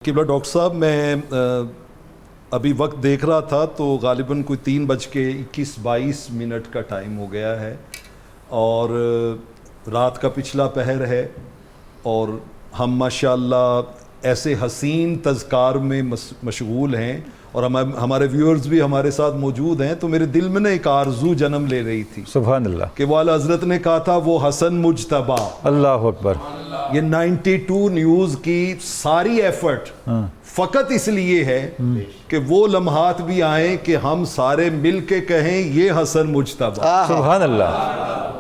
किबला डॉक्टर साहब, मैं अभी वक्त देख रहा था तो गालिबन कोई 3:21-22 का टाइम हो गया है और रात का पिछला पहर है और हम माशाअल्लाह ऐसे हसीन तज़कार में मशगूल हैं और हमारे व्यूअर्स भी हमारे साथ मौजूद हैं। तो मेरे दिल में ना एक आरजू जन्म ले रही थी, सुभान अल्लाह, कि वो आला हज़रत ने कहा था वो हसन मुजतबा, अल्लाह अकबर। ये 92 न्यूज़ की सारी एफर्ट फ़कत इसलिए है कि वो लम्हात भी आए कि हम सारे मिल के कहें ये हसन मुजतबा। सुभान अल्लाह।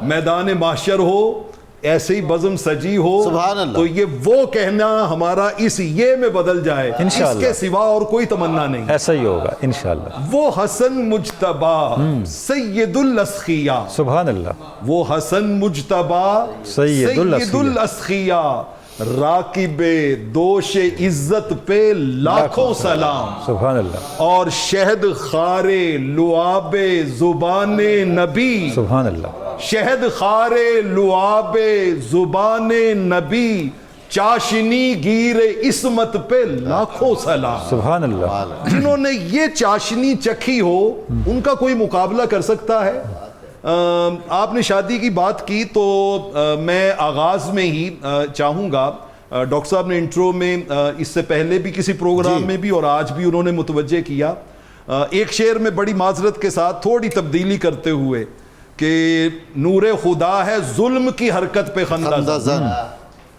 मैदान माशर हो, ऐसे ही बज़म सजी हो, तो ये वो कहना हमारा इस ये में बदल जाए, इसके सिवा और कोई तमन्ना नहीं। ऐसा ही होगा इंशाअल्लाह। वो हसन मुजतबा सैयदुल अस्खिया, सुभान अल्लाह। वो हसन मुजतबा सैयदुल अस्खिया, राकिबे दोशे इज्जत पे लाखों सलाम, सुभान अल्लाह। और शहद खारे लुआबे जुबाने नबी, सुभान अल्लाह। शहद खारे लुआबे जुबाने नबी, चाशनी गीरे इस्मत पे लाखों सलाम, सुभान अल्लाह। जिन्होंने ये चाशनी चखी हो उनका कोई मुकाबला कर सकता है? आपने शादी की बात की तो मैं आगाज़ में ही चाहूँगा, डॉक्टर साहब ने इंट्रो में इससे पहले भी किसी प्रोग्राम में भी और आज भी उन्होंने मुतवज्जे किया, एक शेर में बड़ी माजरत के साथ थोड़ी तब्दीली करते हुए कि नूरे खुदा है जुल्म की हरकत पे खंदा,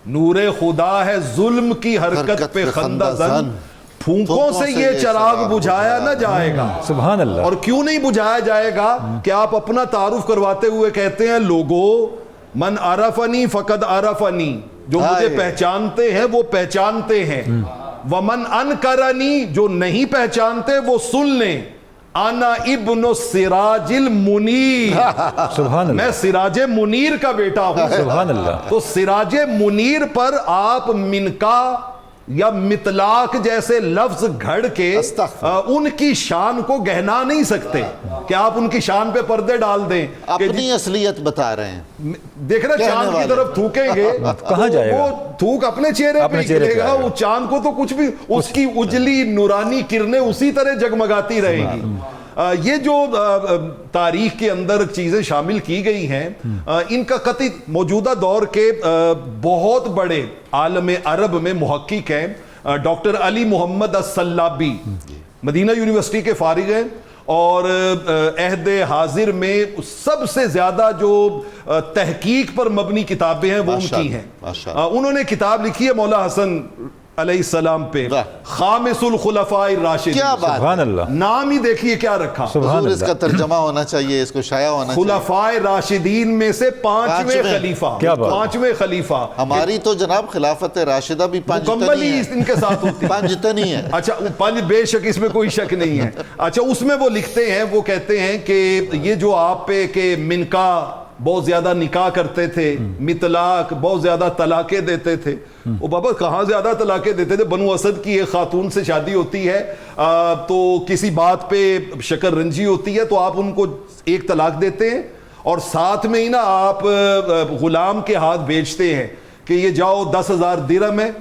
नूरे खुदा है जुल्म की हरकत पे खंदा जन, फूंकों से ये चिराग बुझाया न जाएगा। सुभान अल्लाह। और क्यों नहीं बुझाया जाएगा कि आप अपना तारुफ करवाते हुए कहते हैं लोगो मन अरफनी फकद अरफनी, जो मुझे पहचानते हैं वो पहचानते हैं, वमन अनकरनी, जो नहीं पहचानते वो सुन लें, आना इब्नो सिराजिल मुनीर, सुभान अल्लाह, मैं सिराजे मुनीर का बेटा हूं। सुभान अल्लाह। तो सिराजे मुनीर पर आप मिनका या मितलाक जैसे लफ्ज घड़ के उनकी शान को गहना नहीं सकते कि आप उनकी शान पे पर्दे डाल दें। अपनी असलियत बता रहे हैं। देख रहे चांद की तरफ थूकेंगे कहाँ जाएगा? वो थूक अपने चेहरे पे गिरेगा, वो चांद को तो कुछ भी, उसकी उजली नूरानी किरणें उसी तरह जगमगाती रहेंगी। ये जो तारीख के अंदर चीज़ें शामिल की गई हैं, इनका कतई मौजूदा दौर के बहुत बड़े आलम अरब में मुहक्किक हैं doctor Ali Mohammad Assallabi, Medina university के फारिग हैं और अहद हाजिर में सबसे ज़्यादा जो तहकीक पर मबनी किताबें हैं वो उनकी हैं। उन्होंने किताब लिखी है मौला हसन अलैहिस्सलाम पे, खामिसुल खुलफाए राशिदीन। क्या बात, सुभान अल्लाह। नाम ही देखिए क्या रखा, इसका तर्जमा होना चाहिए, इसको शाया होना चाहिए। खुलफाए राशिदीन में से पांचवें खलीफा, पांचवें खलीफा। हमारी तो जनाब खिलाफत राशिदा भी मुकम्मल ही इनके साथ होती है, पंजतनी है। अच्छा, पंज बेशक, इसमें कोई शक नहीं है। अच्छा, उसमें वो लिखते हैं, वो कहते हैं कि ये जो आप पे के मिनका बहुत ज्यादा निकाह करते थे, मितलाक बहुत ज्यादा तलाके देते थे। वो बाबा कहाँ ज्यादा तलाके देते थे? बनु असद की एक खातून से शादी होती है तो किसी बात पे शकर रंजी होती है तो आप उनको एक तलाक देते हैं और साथ में ही ना आप गुलाम के हाथ बेचते हैं कि ये जाओ 10,000 दिरहम है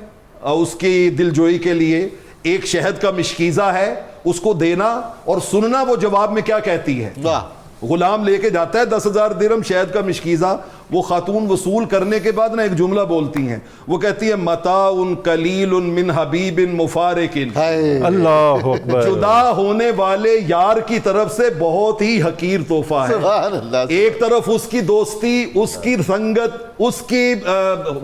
उसकी दिलजोई के लिए, एक शहद का मिशकीज़ा है उसको देना और सुनना वो जवाब में क्या कहती है। गुलाम लेके जाता है 10,000 दिरहम शहद का मिशकीज़ा, वो खातून वसूल करने के बाद ना एक जुमला बोलती हैं, वो कहती है मता उन कलील उन मिन हबीबिन मुफारिकिन, अल्लाह अकबर, जुदा होने वाले यार की तरफ से बहुत ही हकीर तोहफा है। एक तरफ उसकी दोस्ती, उसकी संगत, उसकी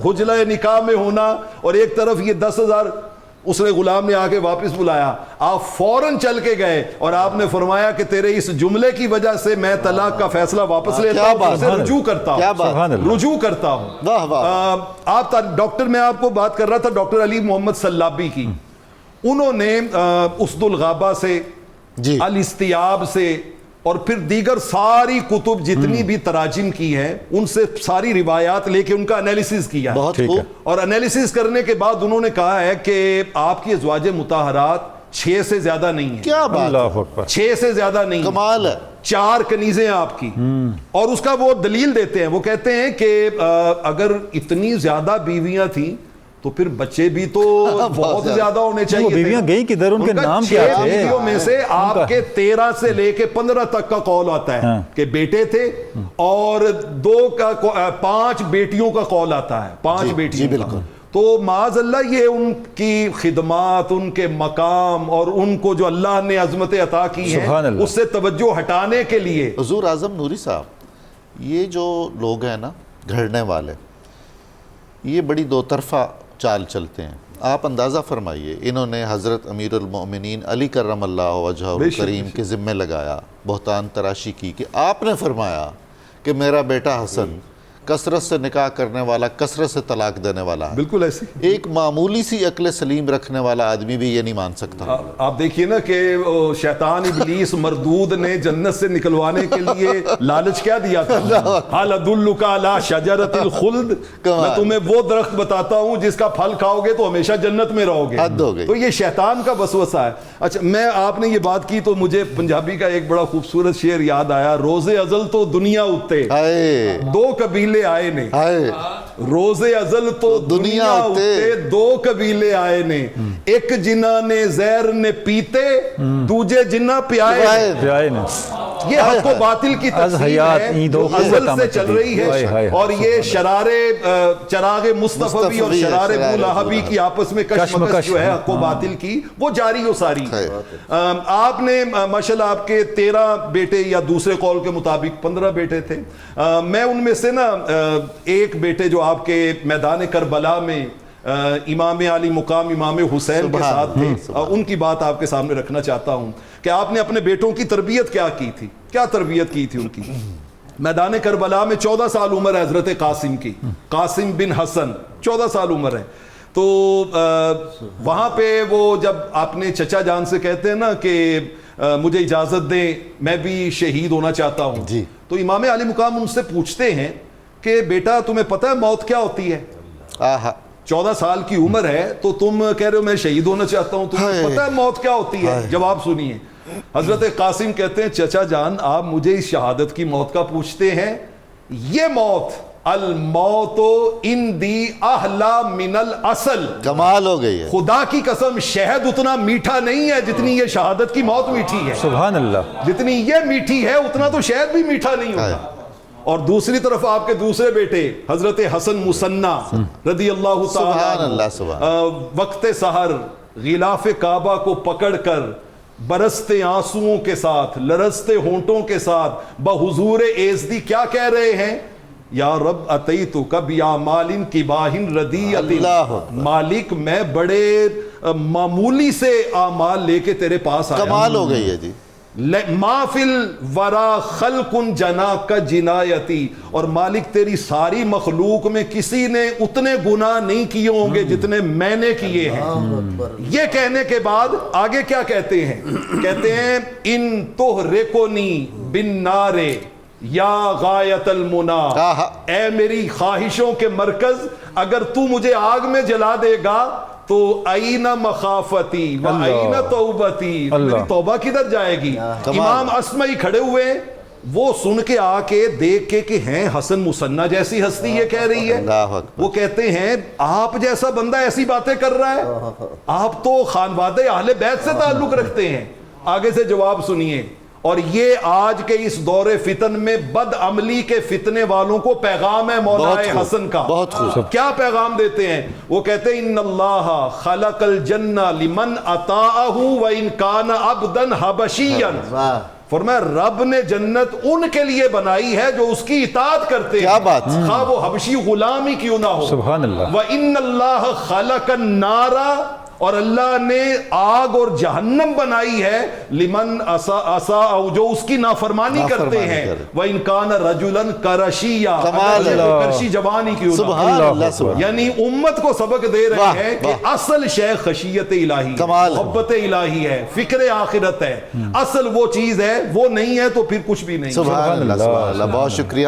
हुजला निकाह में होना, और एक तरफ ये 10,000। उसने गुलाम ने आके वापस बुलाया, आप फौरन चल के गए और आपने फरमाया कि तेरे इस जुमले की वजह से मैं तलाक का फैसला वापस लेता हूं, रुजू करता हूं, रुजू करता हूं। आप डॉक्टर, मैं आपको बात कर रहा था डॉक्टर अली मोहम्मद सल्लाबी की। उन्होंने उसदुल गाबा से, अल इस्तियाब से और फिर दीगर सारी कुतुब जितनी भी तराजिम की है उनसे सारी रिवायात लेके उनका एनालिसिस किया है। और एनालिसिस करने के बाद उन्होंने कहा है कि आपकी अज़वाज मुताहरात 6 से ज्यादा नहीं है। क्या बात, 6 से ज्यादा नहीं, कमाल है। 4 कनीजें आपकी। और उसका वो दलील देते हैं, वो कहते हैं कि अगर इतनी ज्यादा बीवियां थी तो फिर बच्चे भी तो बहुत ज्यादा होने चाहिए। बीवियां गई किधर, उनके नाम क्या थे? बीवियों में से आपके 13 से लेके 15 तक का कौल आता है कि बेटे थे, और 5 बेटियों का कौल आता है, 5 बेटियों बिल्कुल। तो माज़अल्लाह ये उनकी खिदमात, उनके मकाम और उनको जो अल्लाह ने अजमत अता की है उससे तवज्जो हटाने के लिए। हुजूर आज़म नूरी साहब, ये जो लोग हैं ना घड़ने वाले, ये बड़ी दो तरफा चाल चलते हैं। आप अंदाज़ा फरमाइए, इन्होंने हज़रत अमीरुल मोमिनीन अली करमल्लाहु वजहहु करीम के ज़िम्मे लगाया, बहतान तराशी की कि आपने फरमाया कि मेरा बेटा हसन कसरत से निकाह करने वाला, कसरत से तलाक देने वाला है। बिल्कुल ऐसी एक मामूली सी अक्ल सलीम रखने वाला आदमी भी ये नहीं मान सकता। आप देखिए ना कि शैतान इब्लीस मरदूद ने जन्नत से निकलवाने के लिए लालच क्या दिया था, हल अदुल्लुका अला शजरतिल खुल्द, मैं तुम्हें वो दरख्त बताता हूँ जिसका फल खाओगे तो हमेशा जन्नत में रहोगे। हद हो गई। तो ये शैतान का वसवसा है। अच्छा, मैं आपने ये बात की तो मुझे पंजाबी का एक बड़ा खूबसूरत शेर याद आया, रोजे अजल तो दुनिया उत्ते 2 कबीले आए ने, रोजे अजल तो दुनिया उत्ते 2 कबीले आए ने, एक जिन्ना ने जहर ने पीते, दूजे जिन्ना पियाए ने। ये हक को बातिल की तफसीर है जो अजल से चल रही है, और ये शरारे चरागे मुस्तफवी और शरारे मुलाहबी की आपस में कशमकश जो है हक को बातिल की, वो जारी हो सारी है। आपने माशाल्लाह आपके 13 बेटे या दूसरे कौल के मुताबिक 15 बेटे थे। मैं उनमें से ना एक बेटे जो आपके मैदान करबला में इमाम अली मुकाम इमाम हुसैन के साथ थे, उनकी बात आपके सामने रखना चाहता हूं कि आपने अपने बेटों की तरबियत क्या की थी, क्या तरबियत की थी उनकी। मैदान करबला में 14 साल उम्र है हजरत कासिम की, कासिम बिन हसन 14 साल उम्र है। तो वहां पे वो जब आपने चचा जान से कहते हैं ना कि मुझे इजाजत दें, मैं भी शहीद होना चाहता हूं, तो इमाम अली मुकाम उनसे पूछते हैं कि बेटा तुम्हें पता है मौत क्या होती है? 14 साल की उम्र है तो तुम कह रहे हो मैं शहीद होना चाहता हूं, तुम्हें पता है मौत क्या होती है? जवाब सुनिए। हजरत कासिम कहते हैं चचा जान आप मुझे इस शहादत की मौत का पूछते हैं, ये मौत अल मौतो इन दी अहला मिनल असल। कमाल हो गई है, खुदा की कसम शहद उतना मीठा नहीं है जितनी ये शहादत की मौत मीठी है। सुभान अल्लाह। जितनी ये मीठी है उतना तो शहद भी मीठा नहीं होता। और दूसरी तरफ आपके दूसरे बेटे हजरत हसन मुसन्ना रदी अल्लाह तआला वक्त सहर गिलाफ काबा को पकड़कर बरसते आंसुओं के साथ, लरसते होंठों के साथ बहुजूर एज़दी क्या कह रहे हैं? या रब अतई तो कब या मालिन की बाहिन रदी अल्लाह, मालिक मैं बड़े मामूली से आमाल लेके तेरे पास आया। कमाल हो गई है जी। माफिल वरा खलकुन जना का जिनायती, और मालिक तेरी सारी मखलूक में किसी ने उतने गुनाह नहीं किए होंगे जितने मैंने किए हैं। ये कहने के बाद आगे क्या कहते हैं? कहते हैं इन तोहरेकोनी बिन नारे या गायतल मुना, ए मेरी ख्वाहिशों के मरकज, अगर तू मुझे आग में जला देगा तो आईना मखाफती व आईना तौबती, मेरी तौबा किधर जाएगी? इमाम अस्मई खड़े हुए, वो सुन के आके देख के कि हैं हसन मुसन्ना जैसी हस्ती ये कह रही है। वो कहते हैं आप जैसा बंदा ऐसी बातें कर रहा है, आप तो खानवादे अहले बैत से ताल्लुक रखते हैं। आगे से जवाब सुनिए। और ये आज के इस दौरे फितन में बद अमली के फितने वालों को पैगाम है मौलाए हसन का। बहुत खूब। क्या पैगाम देते हैं? वो कहते हैं इन्नल्लाह खलकल जन्ना लिमन अताअहु व इन काना अब्दन हबशियन। फरमाया रब ने जन्नत उनके लिए बनाई है जो उसकी इताअत करते हैं। क्या बात। खा वो हबशी गुलाम ही क्यों ना हो। सुभान अल्लाह। व इन्नल्लाह खलकन नारा, और अल्लाह ने आग और जहन्नम बनाई है लिमन असा जो उसकी नाफरमानी करते हैं। वह इनकान रजुलन करशिया, करशी जवानी की, यानी उम्मत को सबक दे रहे हैं कि असल शय खशियत इलाही, मोहब्बत इलाही है, फिक्र आखिरत है। असल वो चीज है, वो नहीं है तो फिर कुछ भी नहीं। सुभान अल्लाह, बहुत शुक्रिया।